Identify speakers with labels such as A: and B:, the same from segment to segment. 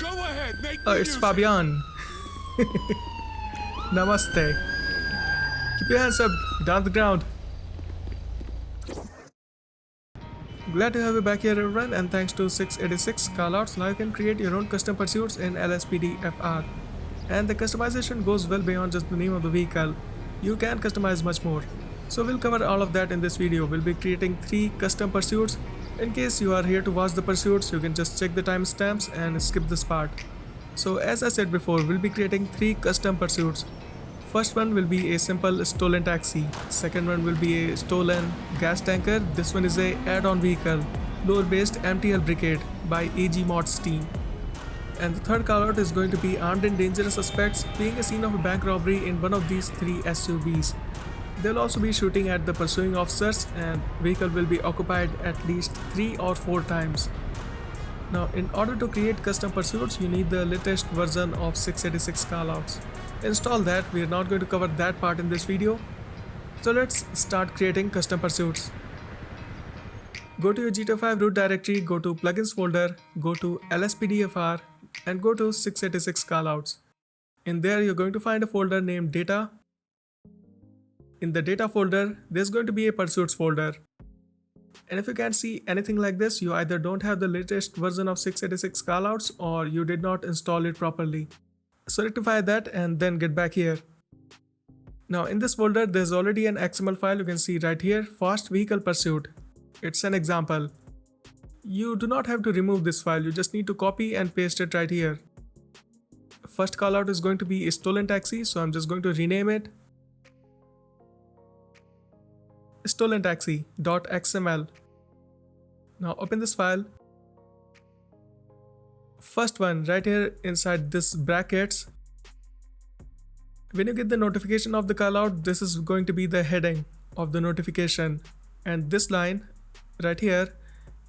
A: Go ahead, make
B: Oh,
A: me
B: it's
A: use it.
B: Fabian. Namaste. Keep your hands up, down the ground. Glad to have you back here everyone, and thanks to 686 Callouts, now you can create your own custom pursuits in LSPDFR. And the customization goes well beyond just the name of the vehicle. You can customize much more. So we'll cover all of that in this video. We'll be creating 3 custom pursuits. In case you are here to watch the pursuits, you can just check the timestamps and skip this part. So as I said before, we'll be creating 3 custom pursuits. First one will be a simple stolen taxi. Second one will be a stolen gas tanker. This one is a add-on vehicle, lure-based MTL Brigade by AG Mods team. And the third callout is going to be armed and dangerous suspects fleeing a scene of a bank robbery in one of these 3 SUVs. They'll also be shooting at the pursuing officers, and vehicle will be occupied at least 3 or 4 times. Now, in order to create custom pursuits, you need the latest version of 686 callouts. Install that. We are not going to cover that part in this video. So let's start creating custom pursuits. Go to your GTA5 root directory, go to plugins folder, go to LSPDFR and go to 686 callouts. In there you're going to find a folder named data. In the data folder, there's going to be a pursuits folder. And if you can't see anything like this, you either don't have the latest version of 686 callouts or you did not install it properly. So rectify that and then get back here. Now in this folder there's already an XML file. You can see right here, fast vehicle pursuit. It's an example. You do not have to remove this file, you just need to copy and paste it right here. First callout is going to be a stolen taxi, so I'm just going to rename it stolen taxi.xml. Now open this file. First one right here inside this brackets. When you get the notification of the callout, this is going to be the heading of the notification, and this line right here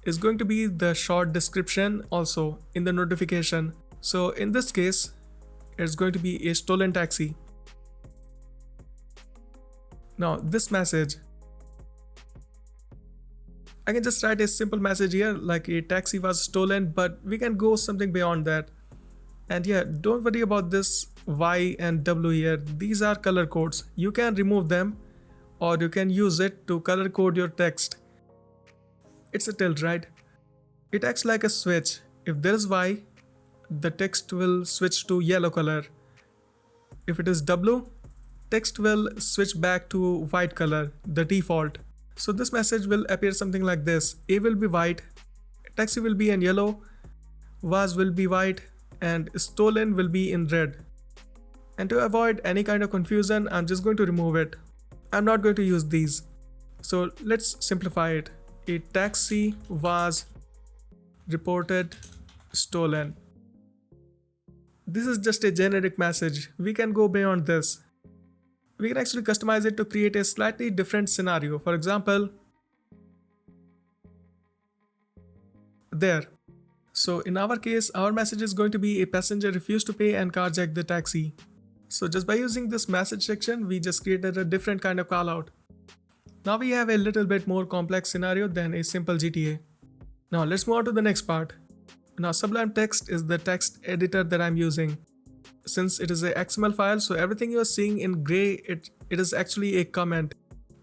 B: is going to be the short description also in the notification. So in this case, it's going to be a stolen taxi. Now this message, I can just write a simple message here like a taxi was stolen, but we can go something beyond that. And yeah, don't worry about this Y and W here. These are color codes. You can remove them or you can use it to color code your text. It's a tilt, right? It acts like a switch. If there is Y, the text will switch to yellow color. If it is W, text will switch back to white color, the default. So this message will appear something like this. A will be white, taxi will be in yellow, was will be white, and stolen will be in red. And to avoid any kind of confusion, I'm just going to remove it. I'm not going to use these. So let's simplify it. A taxi was reported stolen. This is just a generic message. We can go beyond this. We can actually customize it to create a slightly different scenario. For example, there. So in our case, our message is going to be a passenger refused to pay and carjacked the taxi. So just by using this message section, we just created a different kind of callout. Now we have a little bit more complex scenario than a simple GTA. Now let's move on to the next part. Now Sublime Text is the text editor that I'm using. Since it is a XML file, so everything you are seeing in gray, it is actually a comment.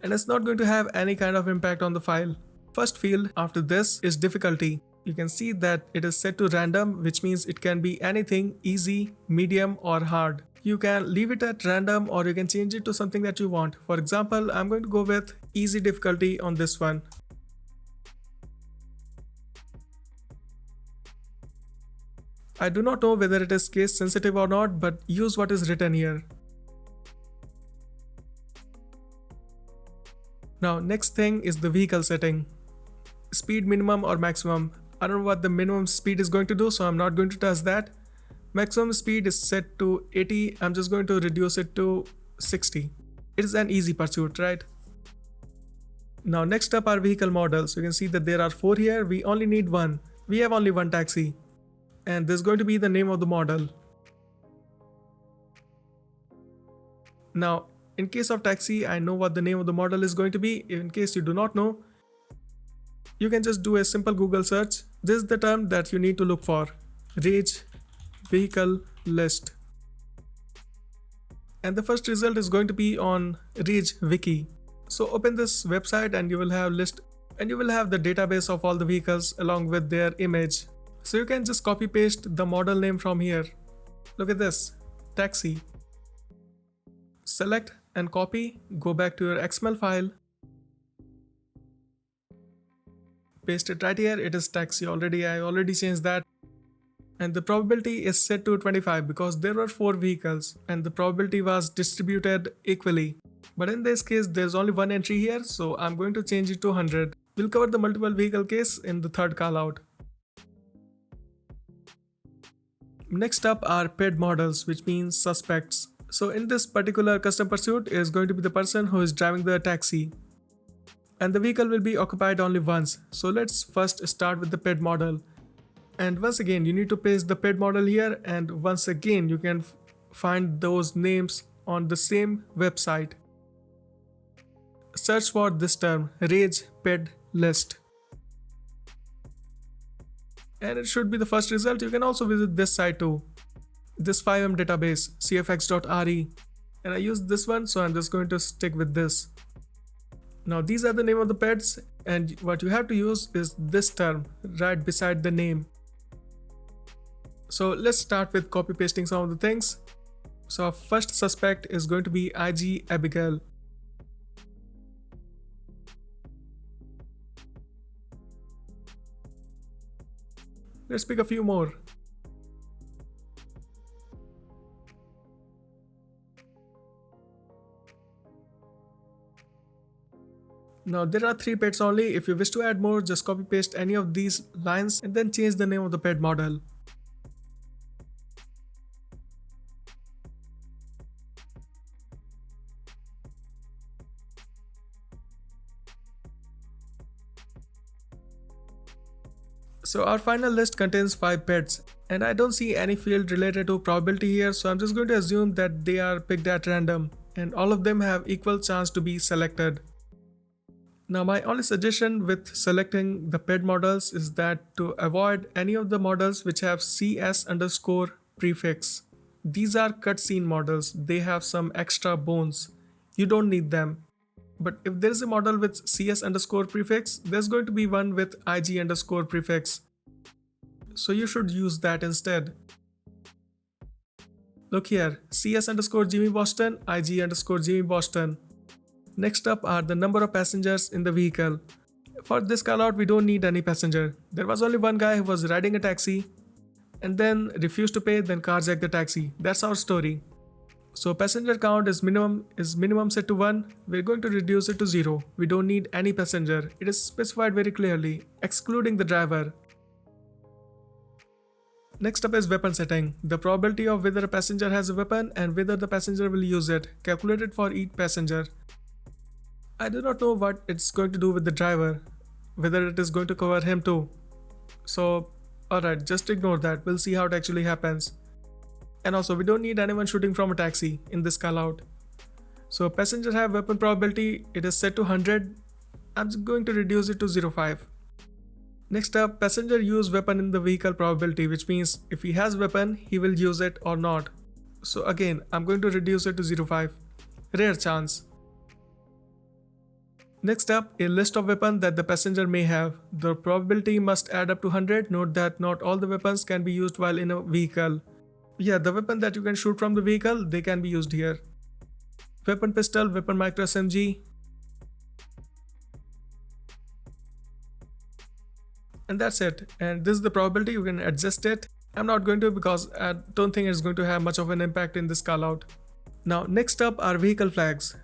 B: And it's not going to have any kind of impact on the file. First field after this is difficulty. You can see that it is set to random, which means it can be anything, easy, medium or hard. You can leave it at random or you can change it to something that you want. For example, I'm going to go with easy difficulty on this one. I do not know whether it is case sensitive or not, but use what is written here. Now next thing is the vehicle setting. Speed minimum or maximum. I don't know what the minimum speed is going to do, so I'm not going to touch that. Maximum speed is set to 80. I'm just going to reduce it to 60. It is an easy pursuit, right? Now next up are vehicle models. You can see that there are 4 here. We only need 1. We have only 1 taxi. And this is going to be the name of the model. Now, in case of taxi, I know what the name of the model is going to be. In case you do not know, you can just do a simple Google search. This is the term that you need to look for. Rage vehicle list. And the first result is going to be on Rage Wiki. So open this website and you will have the database of all the vehicles along with their image. So you can just copy paste the model name from here. Look at this, taxi. Select and copy, go back to your XML file. Paste it right here, it is taxi already, I already changed that. And the probability is set to 25 because there were 4 vehicles and the probability was distributed equally. But in this case there's only one entry here, so I'm going to change it to 100. We'll cover the multiple vehicle case in the third callout. Next up are PID models, which means suspects. So in this particular custom pursuit is going to be the person who is driving the taxi. And the vehicle will be occupied only once. So let's first start with the PID model. And once again you need to paste the PID model here, and once again you can find those names on the same website. Search for this term, Rage PID list. And it should be the first result. You can also visit this site too. This 5M database, cfx.re. And I use this one, so I'm just going to stick with this. Now these are the name of the pets, and what you have to use is this term right beside the name. So let's start with copy pasting some of the things. So our first suspect is going to be IG Abigail. Let's pick a few more. Now there are 3 pets only. If you wish to add more, just copy paste any of these lines and then change the name of the pet model. So our final list contains 5 pets, and I don't see any field related to probability here, so I'm just going to assume that they are picked at random and all of them have equal chance to be selected. Now my only suggestion with selecting the pet models is that to avoid any of the models which have CS underscore prefix. These are cutscene models, they have some extra bones. You don't need them. But if there is a model with CS underscore prefix, there's going to be one with IG underscore prefix. So you should use that instead. Look here, CS underscore Jimmy Boston, IG underscore Jimmy Boston. Next up are the number of passengers in the vehicle. For this callout we don't need any passenger. There was only one guy who was riding a taxi and then refused to pay, then carjacked the taxi. That's our story. So passenger count is minimum set to 1. We're going to reduce it to 0. We don't need any passenger. It is specified very clearly, excluding the driver. Next up is weapon setting. The probability of whether a passenger has a weapon and whether the passenger will use it, calculated for each passenger. I do not know what it's going to do with the driver, whether it is going to cover him too. So alright, just ignore that. We'll see how it actually happens. And also we don't need anyone shooting from a taxi in this callout. So passenger have weapon probability, it is set to 100. I'm just going to reduce it to 0.5. Next up, passenger use weapon in the vehicle probability, which means if he has weapon, he will use it or not. So again, I'm going to reduce it to 0.5. Rare chance. Next up, a list of weapons that the passenger may have. The probability must add up to 100. Note that not all the weapons can be used while in a vehicle. Yeah, the weapon that you can shoot from the vehicle, they can be used here. Weapon pistol, weapon micro SMG. And that's it. And this is the probability, you can adjust it. I'm not going to because I don't think it's going to have much of an impact in this callout. Now next up are vehicle flags,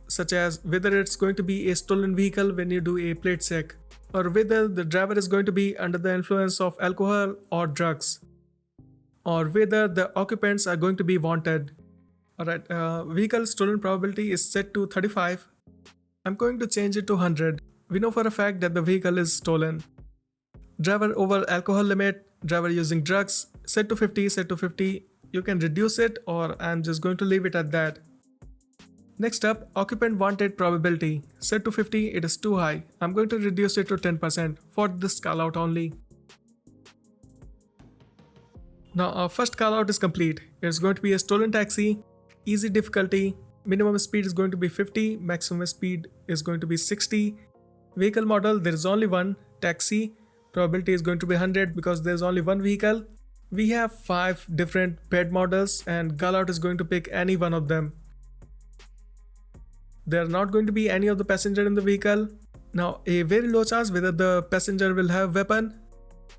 B: such as whether it's going to be a stolen vehicle when you do a plate check, or whether the driver is going to be under the influence of alcohol or drugs, or whether the occupants are going to be wanted. Alright, vehicle stolen probability is set to 35. I'm going to change it to 100. We know for a fact that the vehicle is stolen. Driver over alcohol limit, driver using drugs, set to 50, set to 50. You can reduce it or I'm just going to leave it at that. Next up, occupant wanted probability, set to 50, it is too high. I'm going to reduce it to 10% for this callout only. Now our first call out is complete. It's going to be a stolen taxi, easy difficulty, minimum speed is going to be 50, maximum speed is going to be 60. Vehicle model, there is only one. Taxi, probability is going to be 100 because there is only one vehicle. We have 5 different bed models and call out is going to pick any one of them. There are not going to be any of the passenger in the vehicle. Now a very low chance whether the passenger will have weapon.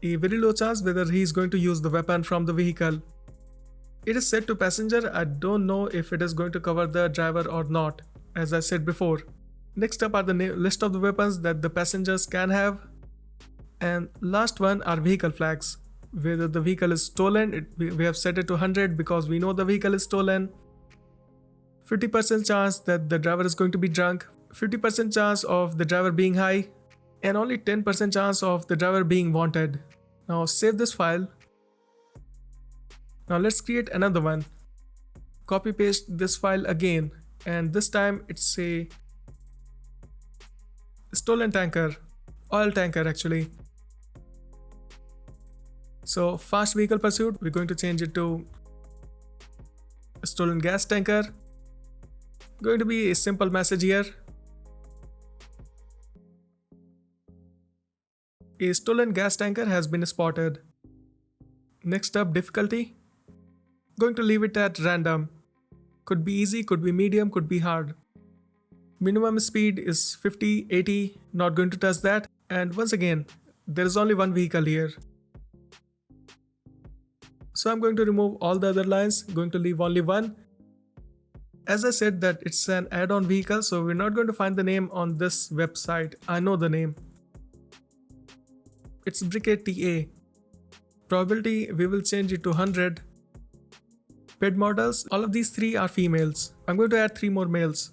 B: A very low chance whether he is going to use the weapon from the vehicle. It is set to passenger. I don't know if it is going to cover the driver or not, as I said before. Next up are the list of the weapons that the passengers can have. And last one are vehicle flags. Whether the vehicle is stolen, we have set it to 100 because we know the vehicle is stolen. 50% chance that the driver is going to be drunk. 50% chance of the driver being high. And only 10% chance of the driver being wanted. Now save this file. Now let's create another one. Copy paste this file again, and this time it's a stolen tanker, oil tanker actually. So fast vehicle pursuit, we're going to change it to stolen gas tanker. Going to be a simple message here. A stolen gas tanker has been spotted. Next up, difficulty. Going to leave it at random. Could be easy, could be medium, could be hard. Minimum speed is 50, 80, not going to touch that. And once again, there is only one vehicle here. So I'm going to remove all the other lines, going to leave only one. As I said that it's an add-on vehicle, so we're not going to find the name on this website. I know the name. It's Briquette TA. Probability, we will change it to 100. Bed models, all of these 3 are females. I'm going to add 3 more males.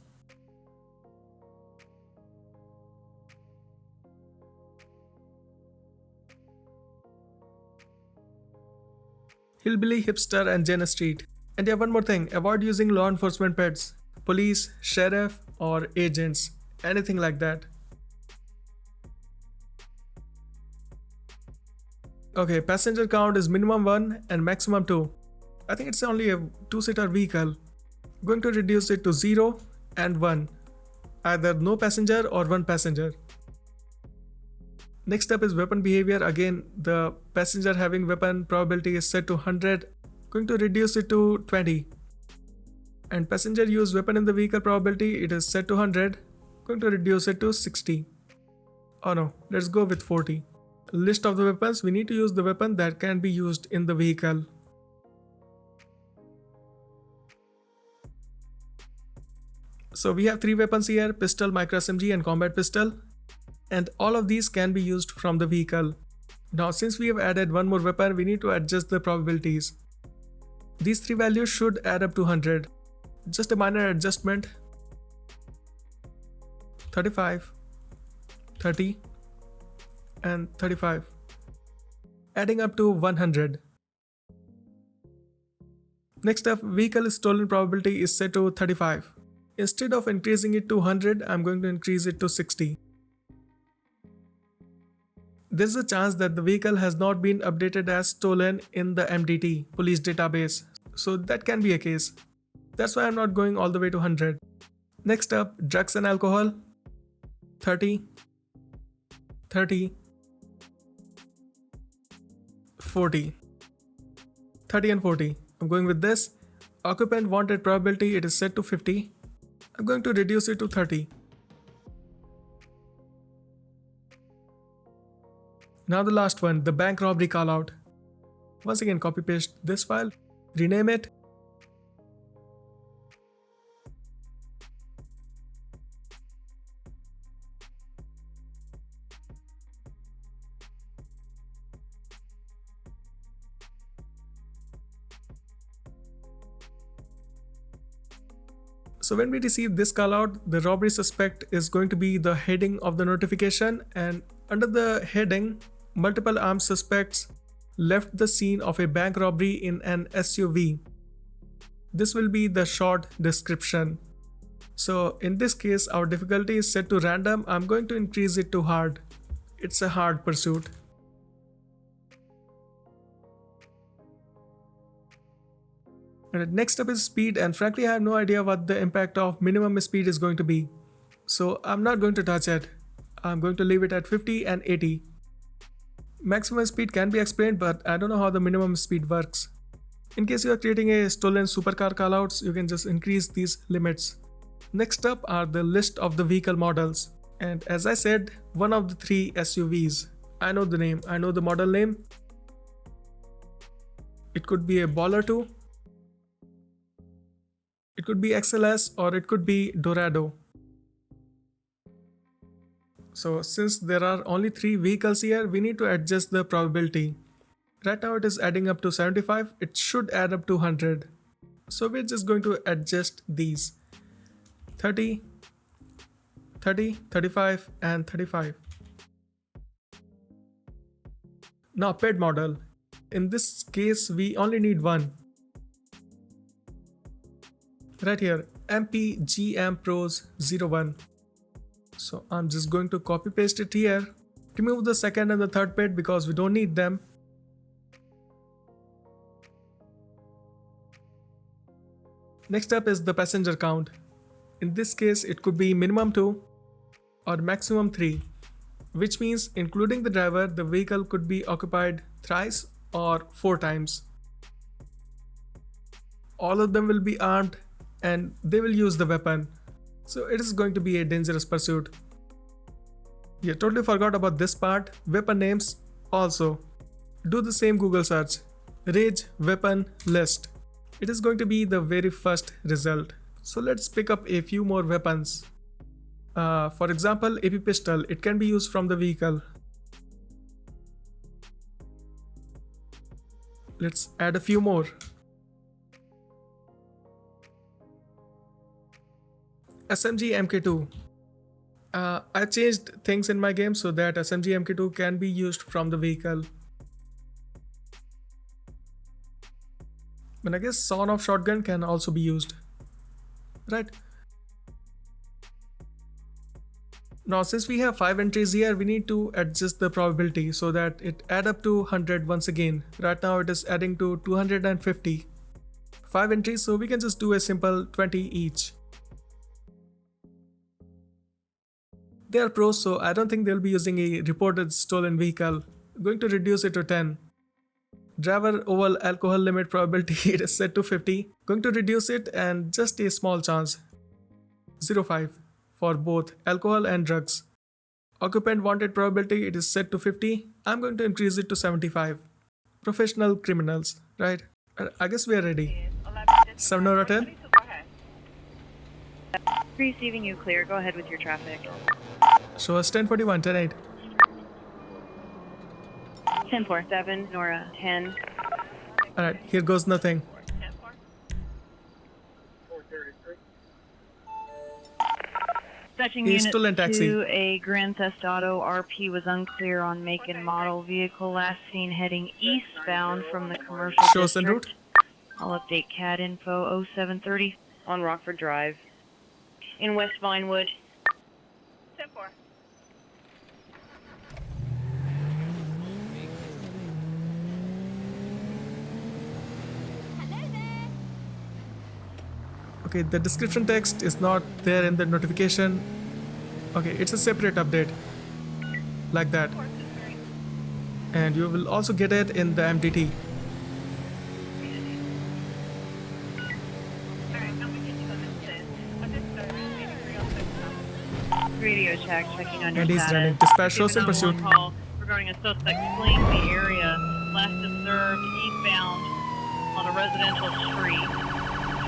B: Hillbilly, hipster and Jenna Street. And yeah, one more thing, avoid using law enforcement pets. Police, sheriff or agents, anything like that. Okay, passenger count is minimum 1 and maximum 2. I think it's only a 2-seater vehicle. Going to reduce it to 0 and 1. Either no passenger or 1 passenger. Next up is weapon behavior. Again, the passenger having weapon probability is set to 100. Going to reduce it to 20. And passenger use weapon in the vehicle probability, it is set to 100. Going to reduce it to 60. Oh no, let's go with 40. List of the weapons, we need to use the weapon that can be used in the vehicle. So we have 3 weapons here, pistol, micro SMG and combat pistol. And all of these can be used from the vehicle. Now since we have added one more weapon, we need to adjust the probabilities. These 3 values should add up to 100. Just a minor adjustment. 35, 30 and 35, adding up to 100. Next up, vehicle stolen probability is set to 35. Instead of increasing it to 100, I'm going to increase it to 60. There's a chance that the vehicle has not been updated as stolen in the MDT, police database. So that can be a case. That's why I'm not going all the way to 100. Next up, drugs and alcohol. 30, 30, 40, 30 and 40. I'm going with this. Occupant wanted probability, it is set to 50. I'm going to reduce it to 30. Now the last one, the bank robbery callout. Once again, copy paste this file, rename it. So when we receive this callout, the robbery suspect is going to be the heading of the notification, and under the heading, multiple armed suspects left the scene of a bank robbery in an SUV. This will be the short description. So in this case, our difficulty is set to random. I'm going to increase it to hard. It's a hard pursuit. And next up is speed, and frankly I have no idea what the impact of minimum speed is going to be. So I'm not going to touch it. I'm going to leave it at 50 and 80. Maximum speed can be explained, but I don't know how the minimum speed works. In case you are creating a stolen supercar callouts, you can just increase these limits. Next up are the list of the vehicle models. And as I said, one of the 3 SUVs. I know the name, I know the model name. It could be a Baller 2. It could be XLS or it could be Dorado. So since there are only 3 vehicles here, we need to adjust the probability. Right now it is adding up to 75, it should add up to 100. So we're just going to adjust these. 30, 30, 35 and 35. Now ped model. In this case we only need one. Right here, MPGM Pros 01. So I'm just going to copy paste it here. Remove the second and the third ped because we don't need them. Next up is the passenger count. In this case it could be minimum 2 or maximum 3, which means including the driver the vehicle could be occupied thrice or 4 times. All of them will be armed and they will use the weapon. So it is going to be a dangerous pursuit. Yeah, totally forgot about this part. Weapon names also. Do the same Google search. Rage weapon list. It is going to be the very first result. So let's pick up a few more weapons. For example, AP pistol. It can be used from the vehicle. Let's add a few more. SMG MK2. I changed things in my game so that SMG MK2 can be used from the vehicle. But I guess sawn-off shotgun can also be used. Right. Now since we have 5 entries here, we need to adjust the probability so that it add up to 100 once again. Right now it is adding to 250. 5 entries, so we can just do a simple 20 each. They are pros, so I don't think they'll be using a reported stolen vehicle. I'm going to reduce it to 10. Driver oval alcohol limit probability it is set to 50. Going to reduce it and just a small chance. 0.5 for both alcohol and drugs. Occupant wanted probability it is set to 50. I'm going to increase it to 75. Professional criminals, right? I guess we are ready. 7 out of 10.
A: Receiving you clear. Go ahead with your traffic.
B: Show us 1041, 10-8.
A: 10-4. 7, Nora. 10.
B: Alright, here goes nothing.
A: Fetching
B: He's
A: unit
B: stolen taxi.
A: to a Grand Theft Auto. RP was unclear on make and model. Vehicle last seen heading eastbound from the commercial
B: Show us en route.
A: district. I'll update CAD info 0730 on Rockford Drive. In West Vinewood. 10-4.
B: Okay, the description text is not there in the notification. Okay, it's a separate update. Like that. And you will also get it in the MDT.
A: Radio check, checking on your
B: And he's
A: status.
B: running. Dispatch shows in pursuit.
A: Call regarding a suspect fleeing the area. Last observed eastbound on a residential street.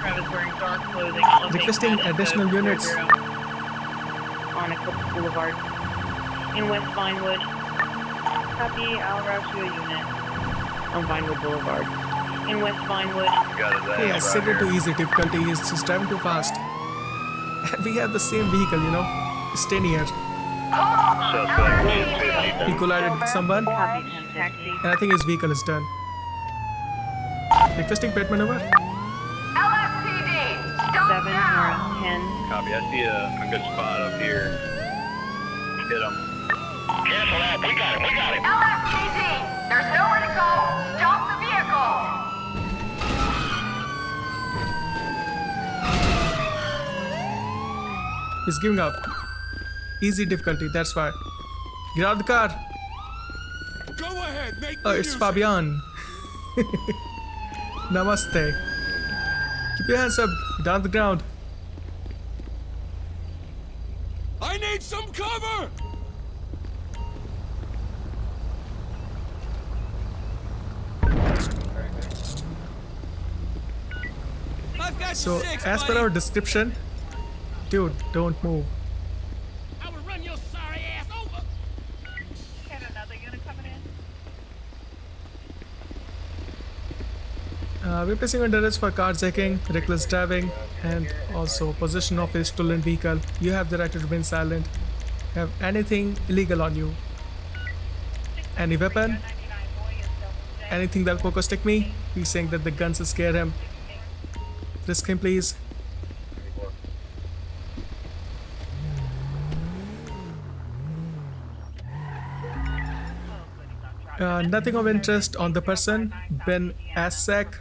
A: Travis wearing dark clothing.
B: Requesting additional units.
A: On Eclipse Boulevard. In West Vinewood. Copy, I'll route you a unit. On Vinewood Boulevard. In West Vinewood.
B: Hey, I set it to easy difficulty. He's just driving too fast. And we have the same vehicle, you know. Stay near. He collided with someone. And I think his vehicle is done. Requesting pet maneuver.
C: LSPD, stop
A: 7
C: now.
A: or 10.
D: Copy. I see a good spot up here. Hit him. Cancel that. We got him. We got him.
C: LSPD, there's nowhere to go. Stop the vehicle.
B: He's giving up. Easy difficulty, that's why. Get out of the car.
E: Go ahead, make
B: Oh, it's Fabian. Namaste. Keep your hands up, down the ground.
E: I need some cover! I've got
B: So,
E: six,
B: as per
E: buddy.
B: our description, dude, don't move.
E: I will run your sorry ass over.
A: Got another unit coming in.
B: We're placing under arrest for carjacking, reckless driving, and also possession of a stolen vehicle. You have the right to remain silent. Have anything illegal on you? Any weapon? Anything that'll poke or stick me? He's saying that the guns will scare him. Frisk him, please. Nothing of interest on the person, Ben Asek.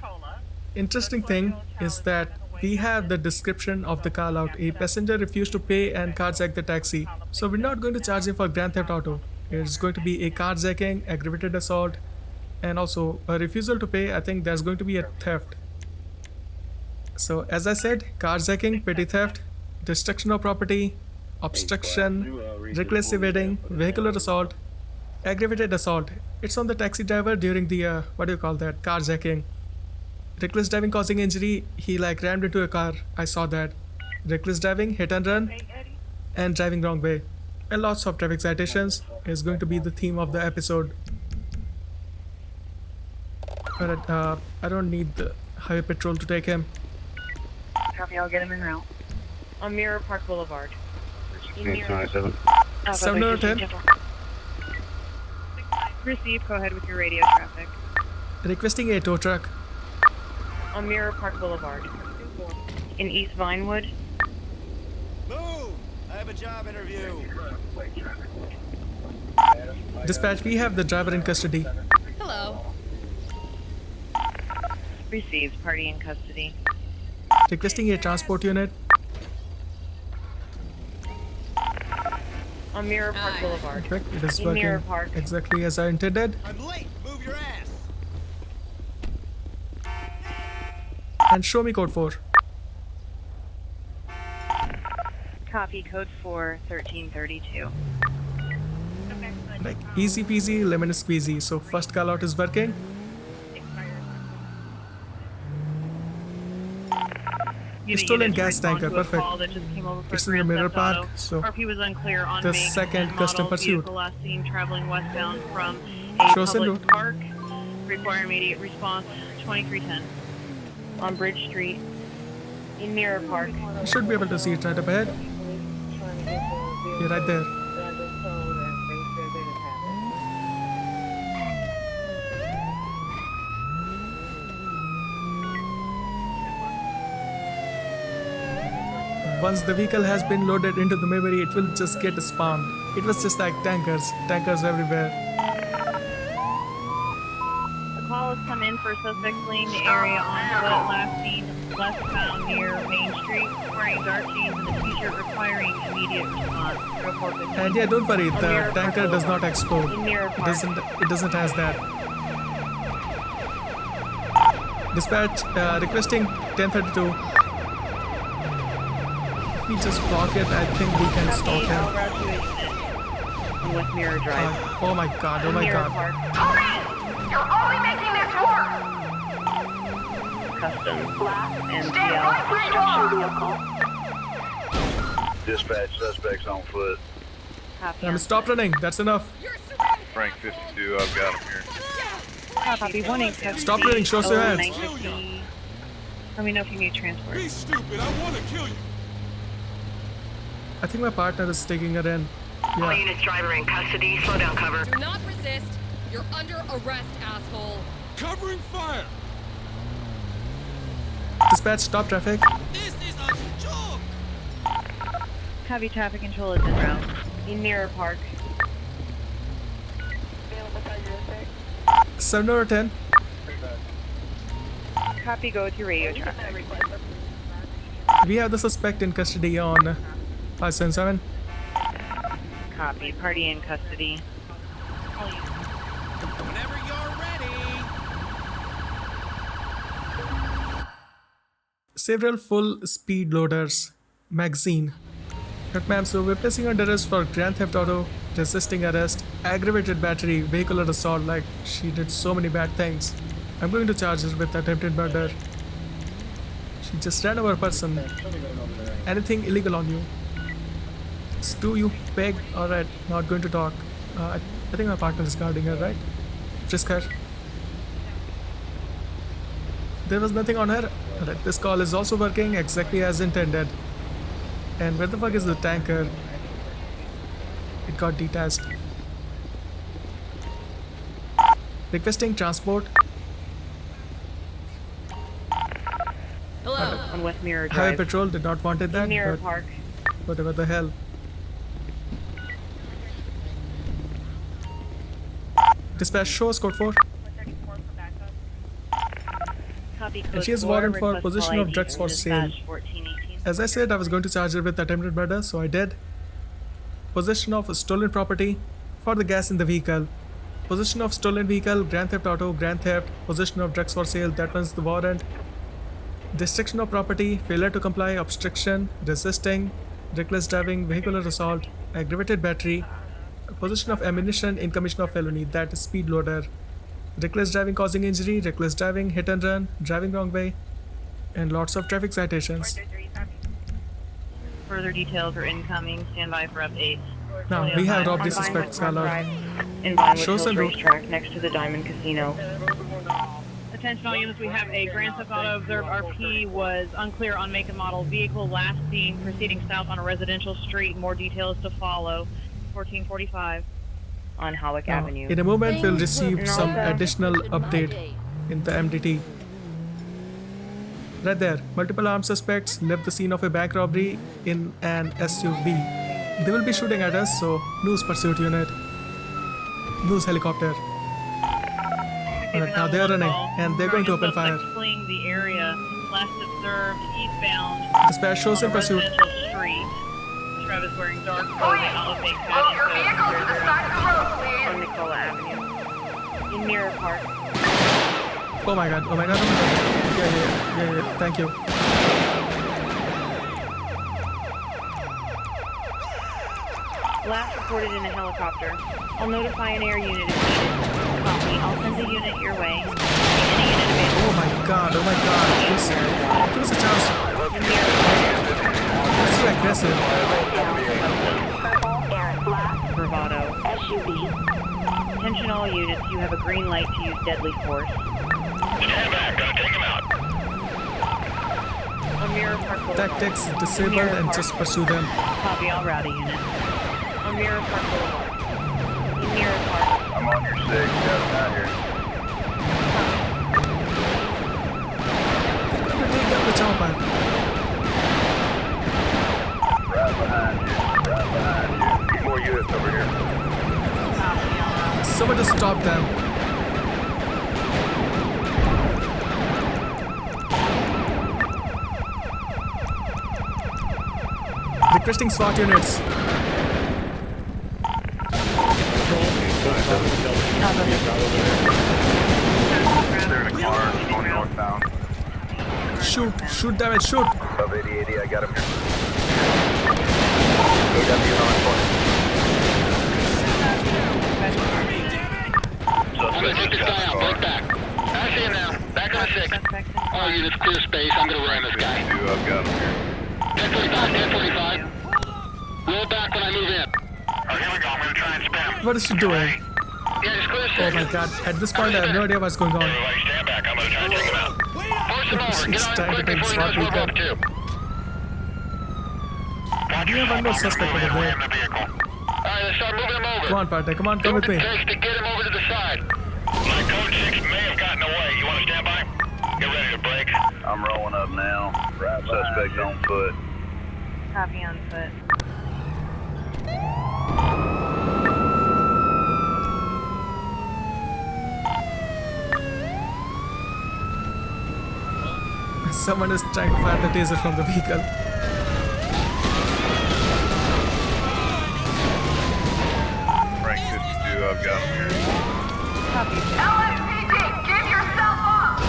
B: Interesting thing is that we have the description of the call out. A passenger refused to pay and carjacked the taxi. So we're not going to charge him for Grand Theft Auto. It's going to be a carjacking, aggravated assault, and also a refusal to pay. I think there's going to be a theft. So as I said, carjacking, petty theft, destruction of property, obstruction, reckless evading, vehicular assault, aggravated assault. It's on the taxi driver during the what do you call that, carjacking. Reckless driving causing injury, he like rammed into a car. I saw that. Reckless driving, hit and run, and driving wrong way. And lots of traffic citations is going to be the theme of the episode. But I don't need the highway patrol to take him.
A: Copy, I'll get him en route. On Mirror Park Boulevard.
D: 27.
B: 710.
A: Receive, go ahead with your radio traffic.
B: Requesting a tow truck.
A: On Mirror Park Boulevard. In East Vinewood.
E: Move! I have a job interview.
B: Dispatch, we have the driver in custody.
F: Hello.
A: Received, party in custody.
B: Requesting a transport unit.
A: On Mirror Park
F: Aye.
A: Boulevard.
B: Perfect, it is
A: In Mirror
B: working
A: Park.
B: exactly as I intended.
E: I'm late. Move your ass.
B: And show me code 4.
A: Copy, code 4, 1332.
B: Like easy peasy, lemon squeezy. So first call out is working. Stolen gas tanker, perfect. It's in the mirror park, so
A: or if he was unclear on
B: the
A: make
B: second
A: and
B: custom
A: model,
B: pursuit.
A: vehicle last seen traveling westbound from a
B: Show us in
A: public
B: route.
A: park. Require immediate response. 2310 on Bridge Street in Mirror Park.
B: you should be able to see it right up ahead. You're right there. Once the vehicle has been loaded into the memory, it will just get spammed. It was just like tankers everywhere.
A: The call has come in for suspect fleeing the area on foot, last seen westbound near Main Street, wearing dark jeans and a t-shirt, requiring immediate response. Report the
B: And yeah, don't worry, the tanker does not explode.
A: in Mirror
B: It
A: Park.
B: doesn't has that. Dispatch requesting 1032. If we just block it, I think we can stop him.
A: I'll route you a unit on West Mirror Drive.
B: Oh my god, oh my
A: Mirror
B: god.
A: Park.
C: Hurry! You're only making this work!
A: Customs and
C: Stay
A: TL.
C: right where you are!
D: Dispatch suspects on foot.
A: Copy.
B: Stop running, that's enough.
D: Frank 52, I've got him here.
A: Copy. 1
B: Stop running, show us your hands.
A: 950. Let me know if you need transport.
E: Be stupid. I want to kill you.
B: I think my partner is taking her in.
C: All
B: Yeah.
C: units, driver in custody. Slow down, cover.
F: Do not resist. You're under arrest, asshole.
E: Covering fire.
B: Dispatch, stop traffic.
E: This is a joke.
A: Copy. Traffic control is en route. In Mirror Park.
B: 710.
A: Copy. Go with your radio traffic.
B: We have the suspect in custody on 577.
A: Copy. Party in custody.
E: Whenever you're ready.
B: Several full speed loaders. Magazine. But ma'am, so we're placing under arrest for grand theft auto, resisting arrest, aggravated battery, vehicular assault, like she did so many bad things. I'm going to charge her with attempted murder. She just ran over a person. Anything illegal on you? Screw you, peg. Alright, not going to talk. I think my partner is guarding her, right? Frisk her. There was nothing on her. Alright, this call is also working exactly as intended. And where the fuck is the tanker? It got detached. Requesting transport.
F: Hello.
A: On West Mirror
B: Highway
A: Drive.
B: Patrol did not wanted that,
A: Mirror
B: but
A: Park.
B: whatever the hell. Dispatch shows code 4.
A: Copy
B: And
A: code
B: she has
A: 4,
B: warrant for
A: request
B: possession
A: call
B: of
A: ID
B: drugs
A: from
B: for sale.
A: dispatch 1418.
B: As I said, I was going to charge her with attempted murder, so I did. Possession of stolen property for the gas in the vehicle. Possession of stolen vehicle, grand theft auto, grand theft, possession of drugs for sale, that one's the warrant. Destruction of property, failure to comply, obstruction, resisting, reckless driving, vehicular assault, aggravated battery, possession of ammunition in commission of felony, that is speed loader, reckless driving causing injury, reckless driving, hit and run, driving wrong way, and lots of traffic citations.
A: Further details are incoming. Stand by for updates.
B: Now, we have robbed the
A: On
B: suspect,
A: Vinewood Park
B: Carl.
A: Drive, in Vinewood
B: Show
A: Hills
B: some route.
A: Racetrack next to the Diamond Casino.
G: Attention all units, we have a Grand Theft Auto Observed RP was unclear on make and model. Vehicle last seen proceeding south on a residential street. More details to follow. 1445.
A: On Hawick
B: Now,
A: Avenue.
B: in a moment, we'll
F: Things
B: receive
F: will
B: some
A: also-
B: additional update in the MDT. Right there, multiple armed suspects left the scene of a bank robbery in an SUV. They will be shooting at us, so news pursuit unit. News helicopter. Alright, now they're running, and they're going to open fire.
G: Fleeing the area. Last observed eastbound
B: Dispatch shows
G: on
B: in
G: a
B: pursuit.
G: residential street. Trav is wearing dark clothing. Elevate
C: Move your vehicle to the side of the road, please.
A: On Nicola Avenue. In Mirror Park.
B: Oh my god, oh my god, oh my god. Yeah, thank you.
A: Blast reported in a helicopter. I'll notify an air unit if needed. Copy. I'll send a unit your way. Any unit available.
B: Oh my god, please. Give us a chance.
A: In Mirror Park.
B: That's so aggressive.
A: Bravado. SUV. Attention all units, you have a green light to use deadly force.
D: Stand back, gonna take him out.
A: On Mirror Park Boulevard.
B: Tactics disabled
A: Mirror
B: and
A: Park.
B: just pursue them.
A: Copy, all rowdy units. On Mirror Park Boulevard. In Mirror Park.
D: I'm on your 6, got him out here.
B: They're going to take down the chopper.
D: Right behind you, right behind you. Need more units over here.
B: Someone just stop them. Requesting SWAT units.
D: They're in a car going northbound.
B: Shoot them and shoot.
D: Above 8080, I got him here. AW on point.
H: I'm gonna take this guy out, break back. I see him now. Back on 6. All units clear space, I'm gonna ram this guy.
D: I've got him here.
H: 1045, 1045. Roll back when I move in.
D: Oh, here we go. I'm gonna try and spin him.
B: What is she doing?
H: Yeah, just clear
B: Oh my
H: space.
B: god. At this point, I have no idea what's going on.
D: Everybody stand back. I'm gonna try and take him out.
H: Force him over.
B: She's
H: Get on
B: trying to
H: quick
B: take
H: before he
B: SWAT
H: knows what we're
B: vehicle.
H: up to.
B: We have one more suspect over there.
H: Alright, let's start moving him over.
B: Come on, partner. Come on,
H: Do
B: come
H: what
B: with
H: it
B: me.
H: takes to get him over to the side.
D: My code 6 may have gotten away. You wanna stand by? Get ready to break. I'm rolling up now. Suspect on foot.
A: Copy on foot.
B: Someone is trying to fire the taser from the vehicle.
D: I've got him here.
A: Copy.
C: LSPD, give yourself up!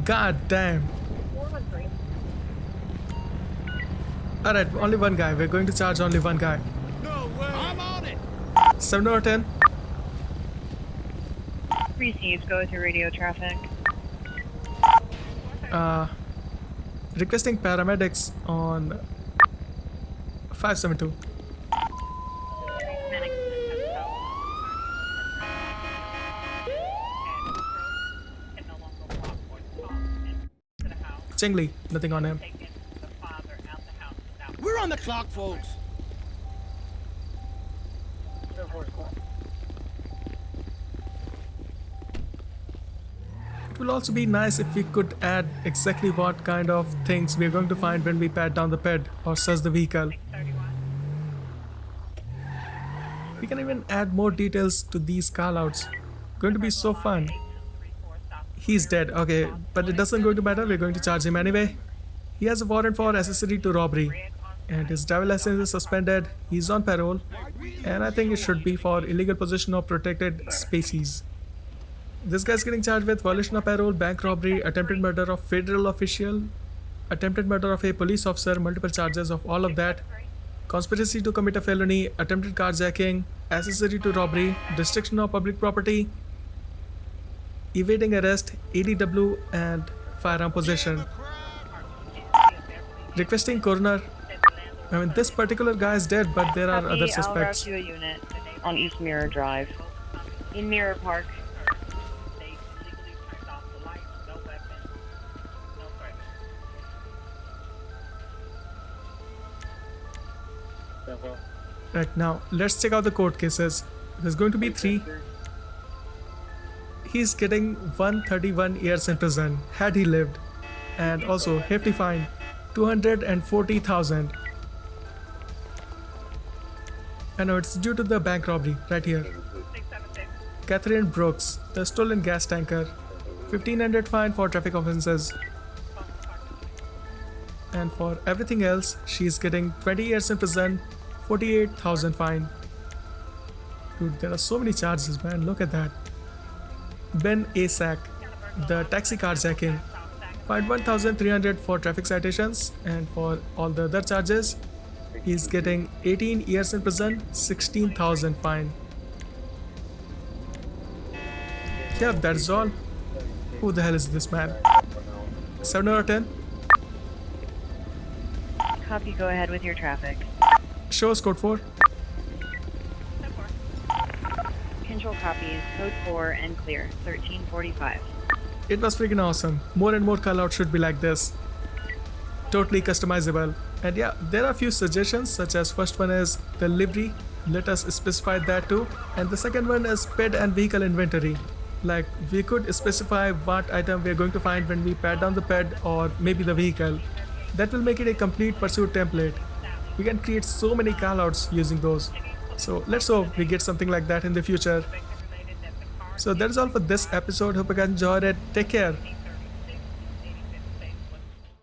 B: God damn. Alright, only one guy. We're going to charge only one guy.
E: No way. I'm on it.
B: 7 or 10.
G: Received. Go with your radio traffic.
B: Requesting paramedics on 572. Chingley, nothing on him.
E: We're on the clock, folks.
B: It will also be nice if we could add exactly what kind of things we're going to find when we pat down the ped or search the vehicle. We can even add more details to these callouts. Going to be so fun. He's dead, okay, but it doesn't going to matter, we're going to charge him anyway. He has a warrant for accessory to robbery, and his driver license is suspended. He's on parole, and I think it should be for illegal possession of protected species. This guy's getting charged with violation of parole, bank robbery, attempted murder of federal official, attempted murder of a police officer, multiple charges of all of that, conspiracy to commit a felony, attempted carjacking, accessory to robbery, destruction of public property, evading arrest, ADW, and firearm possession. Requesting coroner. I mean, this particular guy is dead, but there are other suspects.
A: I'll route you a unit on East Mirror Drive. In Mirror Park.
B: Right, now let's check out the court cases. There's going to be 3. He's getting 131 years in prison had he lived, and also hefty fine 240,000. I know it's due to the bank robbery right here. Catherine Brooks, the stolen gas tanker, 1,500 fine for traffic offenses. And for everything else, she's getting 20 years in prison, 48,000 fine. Dude, there are so many charges, man. Look at that. Ben Asak, the taxi carjacking, fined 1,300 for traffic citations, and for all the other charges, he's getting 18 years in prison, 16,000 fine. Yep, that's all. Who the hell is this man? 7 or 10?
A: Copy, go ahead with your traffic.
B: Show us code 4.
A: Control copies, code 4 and clear, 1345.
B: It was freaking awesome. More and more callouts should be like this. Totally customizable. And yeah, there are a few suggestions, such as first one is the livery. Let us specify that too. And the second one is ped and vehicle inventory. Like, we could specify what item we are going to find when we pat down the ped or maybe the vehicle. That will make it a complete pursuit template. We can create so many callouts using those. So let's hope we get something like that in the future. So that's all for this episode. Hope you guys enjoyed it. Take care.